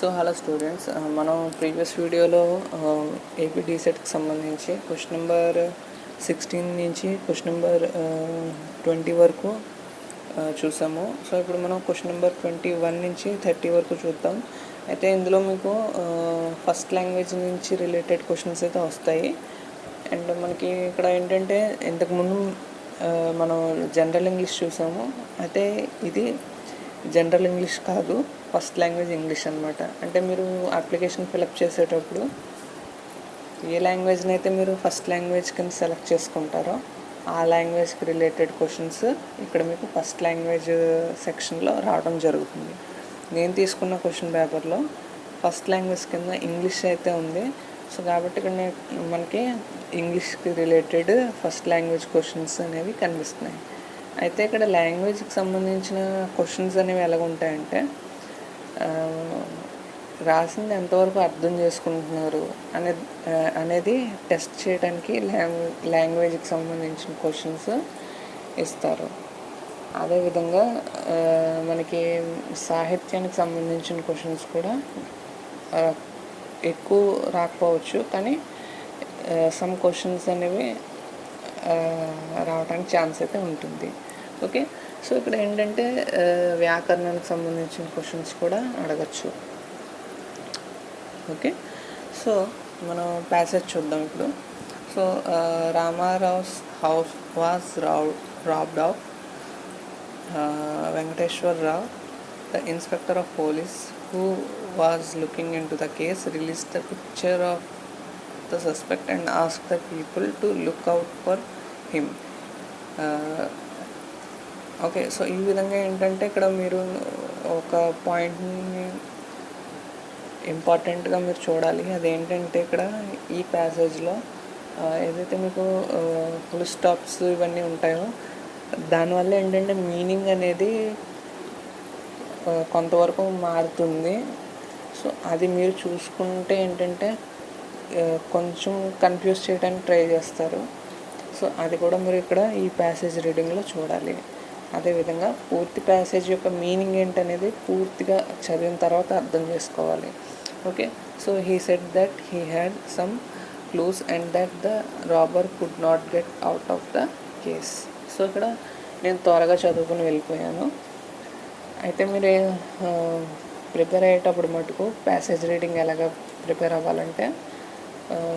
So hello students, మనం previous వీడియోలో AP డీసెట్కి సంబంధించి క్వశ్చన్ నెంబర్ 16 నుంచి క్వశ్చన్ నెంబర్ 20 వరకు చూసాము. సో ఇప్పుడు మనం క్వశ్చన్ నెంబర్ 21 నుంచి 30 వరకు చూద్దాం. అయితే ఇందులో మీకు ఫస్ట్ లాంగ్వేజ్ నుంచి రిలేటెడ్ క్వశ్చన్స్ అయితే వస్తాయి. అండ్ మనకి ఇక్కడ ఏంటంటే ఇంతకుముందు మనం జనరల్ ఇంగ్లీష్ చూసాము. అయితే ఇది జనరల్ ఇంగ్లీష్ కాదు, ఫస్ట్ లాంగ్వేజ్ ఇంగ్లీష్ అనమాట. అంటే మీరు అప్లికేషన్ ఫిలప్ చేసేటప్పుడు ఏ లాంగ్వేజ్ని అయితే మీరు ఫస్ట్ లాంగ్వేజ్ కింద సెలెక్ట్ చేసుకుంటారో ఆ లాంగ్వేజ్కి రిలేటెడ్ క్వశ్చన్స్ ఇక్కడ మీకు ఫస్ట్ లాంగ్వేజ్ సెక్షన్లో రావడం జరుగుతుంది. నేను తీసుకున్న క్వశ్చన్ పేపర్లో ఫస్ట్ లాంగ్వేజ్ కింద ఇంగ్లీష్ అయితే ఉంది. సో కాబట్టి ఇక్కడ మనకి ఇంగ్లీష్కి రిలేటెడ్ ఫస్ట్ లాంగ్వేజ్ క్వశ్చన్స్ అనేవి కనిపిస్తున్నాయి. అయితే ఇక్కడ లాంగ్వేజ్కి సంబంధించిన క్వశ్చన్స్ అనేవి ఎలాగ ఉంటాయంటే, రాసింది ఎంతవరకు అర్థం చేసుకుంటున్నారు అనేది టెస్ట్ చేయడానికి లాంగ్వేజ్కి సంబంధించిన క్వశ్చన్స్ ఇస్తారు. అదేవిధంగా మనకి సాహిత్యానికి సంబంధించిన క్వశ్చన్స్ కూడా ఎక్కువ రాకపోవచ్చు, కానీ సమ్ క్వశ్చన్స్ అనేవి రావడానికి ఛాన్స్ అయితే ఉంటుంది. ఓకే, సో ఇక్కడ ఏంటంటే వ్యాకరణానికి సంబంధించిన క్వశ్చన్స్ కూడా అడగచ్చు. ఓకే, సో మనం ప్యాసేజ్ చూద్దాం ఇప్పుడు. So Ramarao's house was robbed off. Venkateswararao, the inspector of police who was looking into the case, released the picture of the suspect and asked the people to look out for him. Okay, so ఈ విధంగా ఏంటంటే ఇక్కడ మీరు ఒక పాయింట్ని ఇంపార్టెంట్గా మీరు చూడాలి. అదేంటంటే ఇక్కడ ఈ ప్యాసేజ్లో ఏదైతే మీకు ఫుల్ స్టాప్స్ ఇవన్నీ ఉంటాయో దానివల్ల ఏంటంటే మీనింగ్ అనేది కొంతవరకు మారుతుంది. సో అది మీరు చూసుకుంటే ఏంటంటే కొంచెం కన్ఫ్యూజ్ చేయడానికి ట్రై చేస్తారు. సో అది కూడా మీరు ఇక్కడ ఈ ప్యాసేజ్ రీడింగ్లో చూడాలి. అదేవిధంగా పూర్తి ప్యాసేజ్ యొక్క మీనింగ్ ఏంటనేది పూర్తిగా చదివిన తర్వాత అర్థం చేసుకోవాలి. Okay, so he said that he had some clues and that the robber could not get out of the case. So ఇక్కడ నేను త్వరగా చదువుకుని వెళ్ళిపోయాను. అయితే మీరు ప్రిపేర్ అయ్యేటప్పుడు మటుకు ప్యాసేజ్ రీడింగ్ ఎలాగ ప్రిపేర్ అవ్వాలంటే,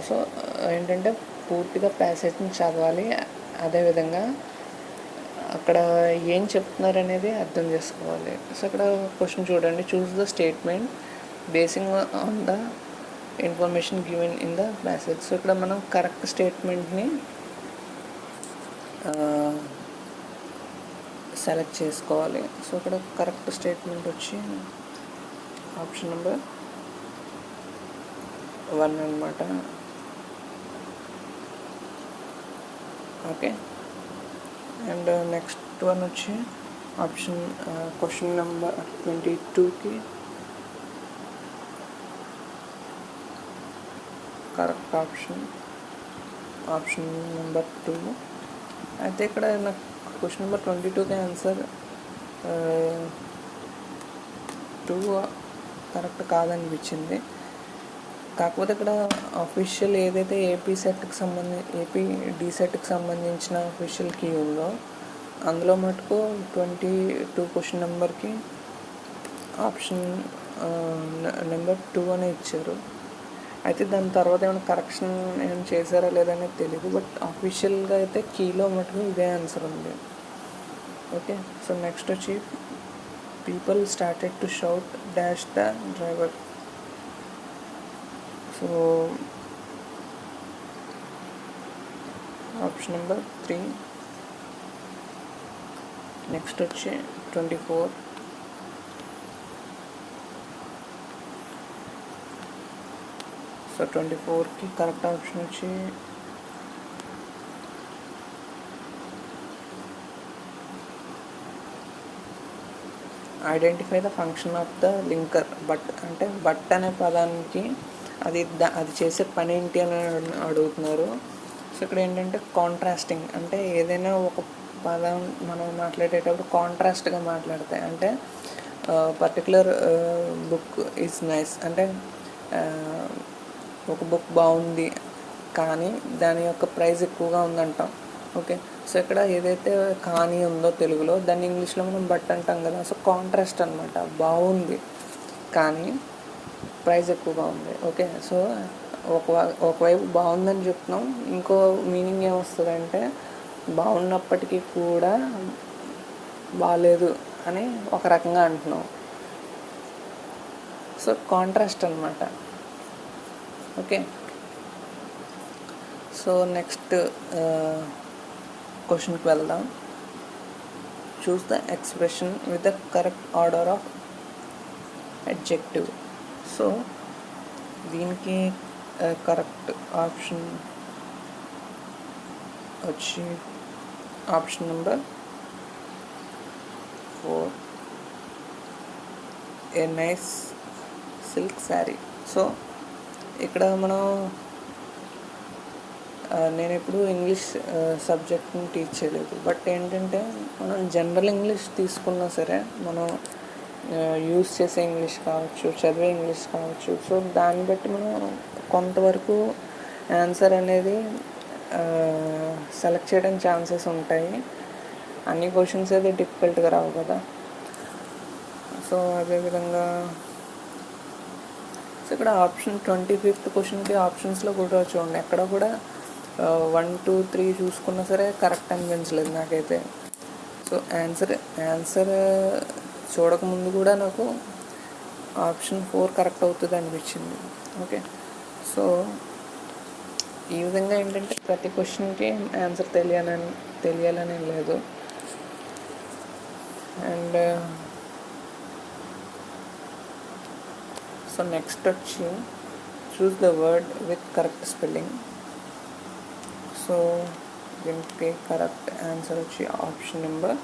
సో ఏంటంటే పూర్తిగా ప్యాసేజ్ని చదవాలి. అదేవిధంగా అక్కడ ఏం చెప్తున్నారు అనేది అర్థం చేసుకోవాలి. సో అక్కడ క్వశ్చన్ చూడండి, choose the statement basing on the information given in the passage. So ఇక్కడ మనం కరెక్ట్ స్టేట్మెంట్ని సెలెక్ట్ చేసుకోవాలి. సో ఇక్కడ కరెక్ట్ స్టేట్మెంట్ వచ్చి ఆప్షన్ నెంబర్ 1 అనమాట. ఓకే, అండ్ నెక్స్ట్ వన్ వచ్చి ఆప్షన్ క్వశ్చన్ నెంబర్ 22కి కరెక్ట్ ఆప్షన్ నెంబర్ 2. అయితే ఇక్కడ నాకు క్వశ్చన్ నెంబర్ 22కి ఆన్సర్ 2 కరెక్ట్ కాదనిపించింది. కాకపోతే ఇక్కడ అఫీషియల్ ఏదైతే ఏపీ డీసెట్కి సంబంధించిన అఫీషియల్ కీ ఉందో అందులో మటుకు 22 క్వశ్చన్ నెంబర్కి ఆప్షన్ నెంబర్ 2 అనే ఇచ్చారు. అయితే దాని తర్వాత ఏమైనా కరెక్షన్ ఏమైనా చేశారా లేదనేది తెలియదు, బట్ అఫీషియల్గా అయితే కీలో మటుకు ఇదే ఆన్సర్ ఉంది. ఓకే, సో నెక్స్ట్ వచ్చి people started to shout dash the driver. So option number 3. Next వచ్చి 24. సో 24కి కరెక్ట్ ఆప్షన్ వచ్చి identify the function of the linker. అంటే బట్ అనే పదానికి అది చేసే పని ఏంటి అని అడుగుతున్నారు. సో ఇక్కడ ఏంటంటే కాంట్రాస్టింగ్, అంటే ఏదైనా ఒక పదం మనం మాట్లాడేటప్పుడు కాంట్రాస్ట్గా మాట్లాడతాయి. అంటే పర్టికులర్ బుక్ ఈజ్ నైస్ అంటే ఒక బుక్ బాగుంది కానీ దాని యొక్క ప్రైస్ ఎక్కువగా ఉందంటాం. ఓకే, సో ఇక్కడ ఏదైతే కానీ ఉందో తెలుగులో దాన్ని ఇంగ్లీష్లో మనం బట్ అంటాం కదా. సో కాంట్రాస్ట్ అనమాట, బాగుంది కానీ ప్రైస్ ఎక్కువగా ఉంది. ఓకే, సో ఒకవైపు బాగుందని చెప్తున్నాం, ఇంకో మీనింగ్ ఏమొస్తుందంటే బాగున్నప్పటికీ కూడా బాగాలేదు అని ఒక రకంగా అంటున్నాం. సో కాంట్రాస్ట్ అనమాట. ఓకే, సో నెక్స్ట్ క్వశ్చన్కి వెళ్దాం. Choose the expression with the correct order of adjective. So దీనికి కరెక్ట్ ఆప్షన్ వచ్చి option number 4, a nice silk sari. So ఇక్కడ మనం నేను ఎప్పుడు ఇంగ్లీష్ సబ్జెక్ట్ని టీచ్ చేయలేదు, బట్ ఏంటంటే మనం జనరల్ ఇంగ్లీష్ తీసుకున్నా సరే మనం యూస్ చేసే ఇంగ్లీష్ కావచ్చు, చదివే ఇంగ్లీష్ కావచ్చు, సో దాన్ని బట్టి మనం కొంతవరకు ఆన్సర్ అనేది సెలెక్ట్ చేయడానికి ఛాన్సెస్ ఉంటాయి. అన్ని క్వశ్చన్స్ అయితే డిఫికల్ట్గా రావు కదా. సో అదేవిధంగా సో ఇక్కడ ఆప్షన్ 25th క్వశ్చన్కి ఆప్షన్స్లో కూడా చూడండి, ఎక్కడ కూడా 1, 2, 3 చూసుకున్నా సరే కరెక్ట్ అనిపించలేదు నాకైతే. సో ఆన్సర్ చూడకముందు కూడా నాకు ఆప్షన్ 4 కరెక్ట్ అవుతుంది అనిపించింది. ఓకే, సో ఈ విధంగా ఏంటంటే ప్రతి క్వశ్చన్కి ఆన్సర్ తెలియాలని లేదు. అండ్ సో నెక్స్ట్ వచ్చి choose the word with correct spelling. So దీనికి కరెక్ట్ ఆన్సర్ వచ్చి option number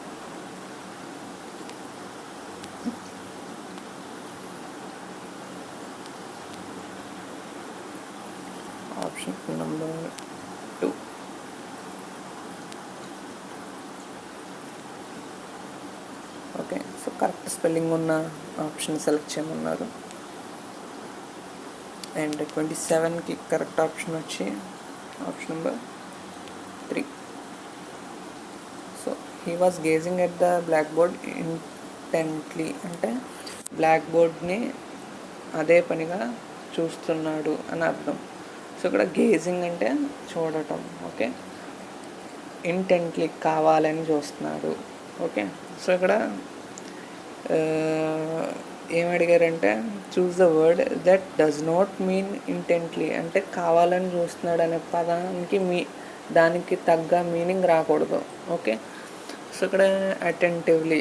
option number 2. Okay, so correct spelling ఉన్న ఆప్షన్ సెలెక్ట్ చేయమన్నారు. అండ్ 27కి కరెక్ట్ ఆప్షన్ వచ్చి option number 3. So he was gazing at the blackboard intently అంటే బ్లాక్ బోర్డ్ని అదే పనిగా చూస్తున్నాడు అని అర్థం. సో ఇక్కడ గేజింగ్ అంటే చూడటం. ఓకే, ఇంటెంట్లీ కావాలని చూస్తున్నాడు. ఓకే, సో ఇక్కడ ఏమడిగారంటే choose the word that does not mean intently అంటే కావాలని చూస్తున్నాడు అనే పదానికి దానికి తగ్గ మీనింగ్ రాకూడదు. ఓకే, సో ఇక్కడ అటెంటివ్లీ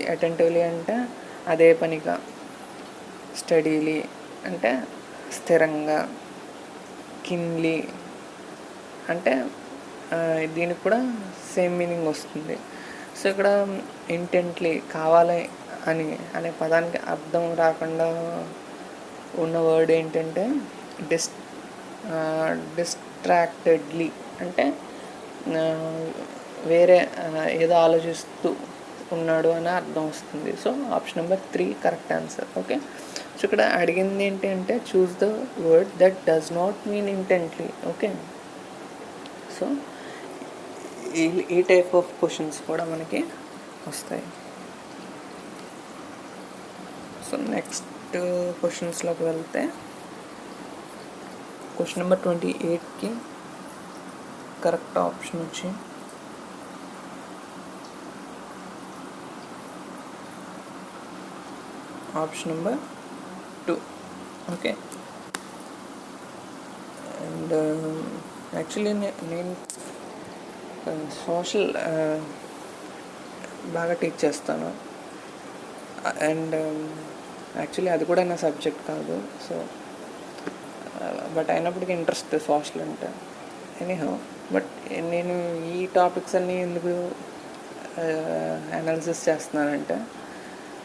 అంటే అదే పనిగా, స్టడీలీ అంటే స్థిరంగా, కిన్లీ అంటే దీనికి కూడా సేమ్ మీనింగ్ వస్తుంది. సో ఇక్కడ ఇంటెంట్లీ కావాలి అనే పదానికి అర్థం రాకుండా ఉన్న వర్డ్ ఏంటంటే డిస్ట్రాక్టెడ్లీ అంటే వేరే ఏదో ఆలోచిస్తూ ఉన్నాడు అని అర్థం వస్తుంది. So option number 3 correct answer. Okay, so ఇక్కడ అడిగింది ఏంటంటే చూస్ the word that does not mean intently. Okay, so ఈ టైప్ ఆఫ్ క్వశ్చన్స్ కూడా మనకి వస్తాయి. సో నెక్స్ట్ క్వశ్చన్స్లోకి వెళ్తే క్వశ్చన్ నెంబర్ 28కి కరెక్ట్ ఆప్షన్ వచ్చి option number 2. Okay, and actually నేను సోషల్ బాగా టీచ్ చేస్తాను. అండ్ యాక్చువల్లీ అది కూడా నా సబ్జెక్ట్ కాదు. సో బట్ అయినప్పటికీ ఇంట్రెస్ట్ సోషల్ అంటే ఎనీహౌ. బట్ నేను ఈ టాపిక్స్ అన్నీ ఎందుకు అనాలిసిస్ చేస్తున్నానంటే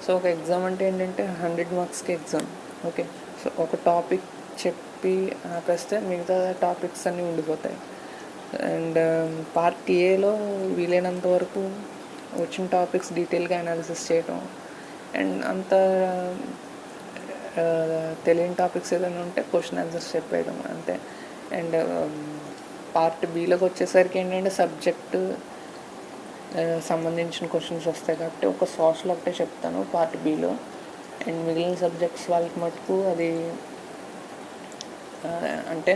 సో ఒక ఎగ్జామ్ అంటే ఏంటంటే 100 మార్క్స్కి ఎగ్జామ్. ఓకే, సో ఒక టాపిక్ చెప్పి ఆపేస్తే మిగతా టాపిక్స్ అన్నీ ఉండిపోతాయి. అండ్ పార్ట్ ఏలో వీలైనంత వరకు వచ్చిన టాపిక్స్ డీటెయిల్గా అనాలిసిస్ చేయడం, అండ్ అంత తెలియని టాపిక్స్ ఏదైనా ఉంటే క్వశ్చన్ ఆన్సర్స్ చెప్పేయడం అంతే. అండ్ పార్ట్ బిలోకి వచ్చేసరికి ఏంటంటే సబ్జెక్టు సంబంధించిన క్వశ్చన్స్ వస్తాయి కాబట్టి ఒక సోషల్ ఒకటే చెప్తాను పార్ట్ బిలో. అండ్ మిగిలిన సబ్జెక్ట్స్ వాళ్ళకి మటుకు అది అంటే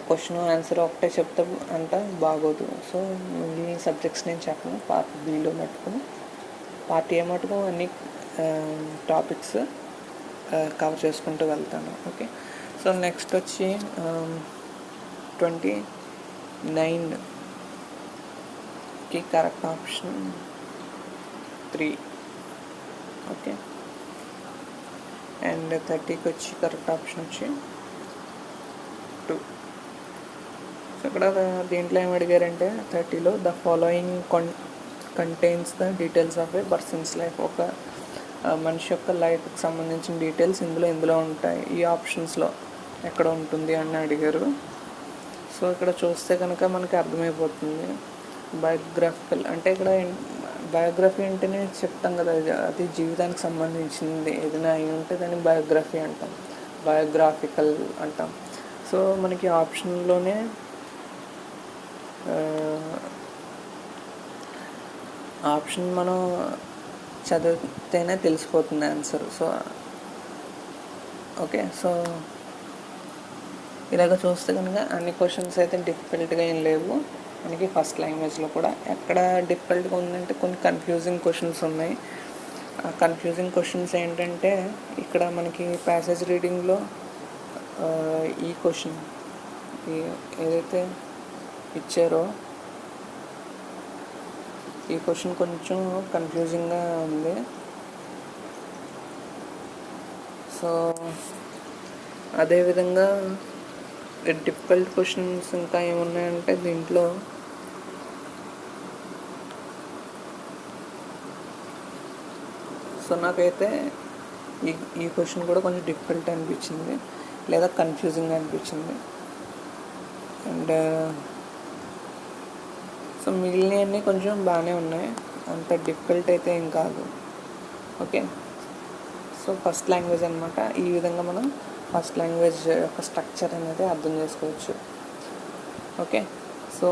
క్వశ్చన్ ఆన్సర్ ఒకటే చెప్తే అంత బాగోదు. సో మిగిలిన సబ్జెక్ట్స్ నేను చెప్పను పార్ట్ బిలో మటుకు. పార్ట్ ఏ మటుకు అన్ని టాపిక్స్ కవర్ చేసుకుంటూ వెళ్తాను. ఓకే, సో నెక్స్ట్ వచ్చి 29కి కరెక్ట్ ఆప్షన్ 3. ఓకే, అండ్ 30కి వచ్చి కరెక్ట్ ఆప్షన్ వచ్చి 2. సో ఇక్కడ దీంట్లో ఏమి అడిగారంటే 30లో the following contains the details of a person's life. ఒక మనిషి యొక్క లైఫ్కి సంబంధించిన డీటెయిల్స్ ఇందులో ఉంటాయి, ఈ ఆప్షన్స్లో ఎక్కడ ఉంటుంది అని అడిగారు. సో ఇక్కడ చూస్తే కనుక మనకి అర్థమైపోతుంది. బయోగ్రాఫికల్ అంటే ఇక్కడ బయోగ్రఫీ అంటేనే చెప్తాం కదా, అది జీవితానికి సంబంధించింది ఏదైనా అయి ఉంటే దాన్ని బయోగ్రఫీ అంటాం, బయోగ్రాఫికల్ అంటాం. సో మనకి ఆప్షన్లోనే ఆప్షన్ మనం చదివితేనే తెలిసిపోతుంది ఆన్సర్. సో ఓకే, సో ఇలాగ చూస్తే కనుక అన్ని క్వశ్చన్స్ అయితే డిఫికల్ట్గా ఏం లేవు మనకి. ఫస్ట్ లాంగ్వేజ్లో కూడా ఎక్కడ డిఫికల్ట్గా ఉందంటే కొన్ని కన్ఫ్యూజింగ్ క్వశ్చన్స్ ఉన్నాయి. ఆ కన్ఫ్యూజింగ్ క్వశ్చన్స్ ఏంటంటే ఇక్కడ మనకి ప్యాసేజ్ రీడింగ్లో ఈ క్వశ్చన్ ఏదైతే ఇచ్చారో ఈ క్వశ్చన్ కొంచెం కన్ఫ్యూజింగ్గా ఉంది. సో అదేవిధంగా డిఫికల్ట్ క్వశ్చన్స్ ఇంకా ఏమున్నాయంటే దీంట్లో సో నాకైతే ఈ క్వశ్చన్ కూడా కొంచెం డిఫికల్ట్ అనిపించింది లేదా కన్ఫ్యూజింగ్ అనిపించింది. అండ్ సో మిగిలినవన్నీ కొంచెం బాగానే ఉన్నాయి, అంత డిఫికల్ట్ అయితే ఏం కాదు. ఓకే, సో ఫస్ట్ లాంగ్వేజ్ అనమాట. ఈ విధంగా మనం ఫస్ట్ లాంగ్వేజ్ యొక్క స్ట్రక్చర్ అనేది అర్థం చేసుకోవచ్చు. Okay, so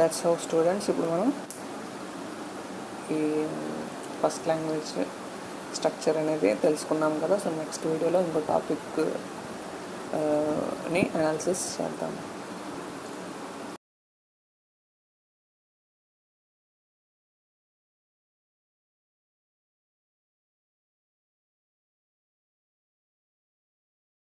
that's how students. ఇప్పుడు మనం ఈ ఫస్ట్ లాంగ్వేజ్ స్ట్రక్చర్ అనేది తెలుసుకున్నాం కదా. సో నెక్స్ట్ వీడియోలో ఇంకో టాపిక్ని అనాలిసిస్ చేద్దాం.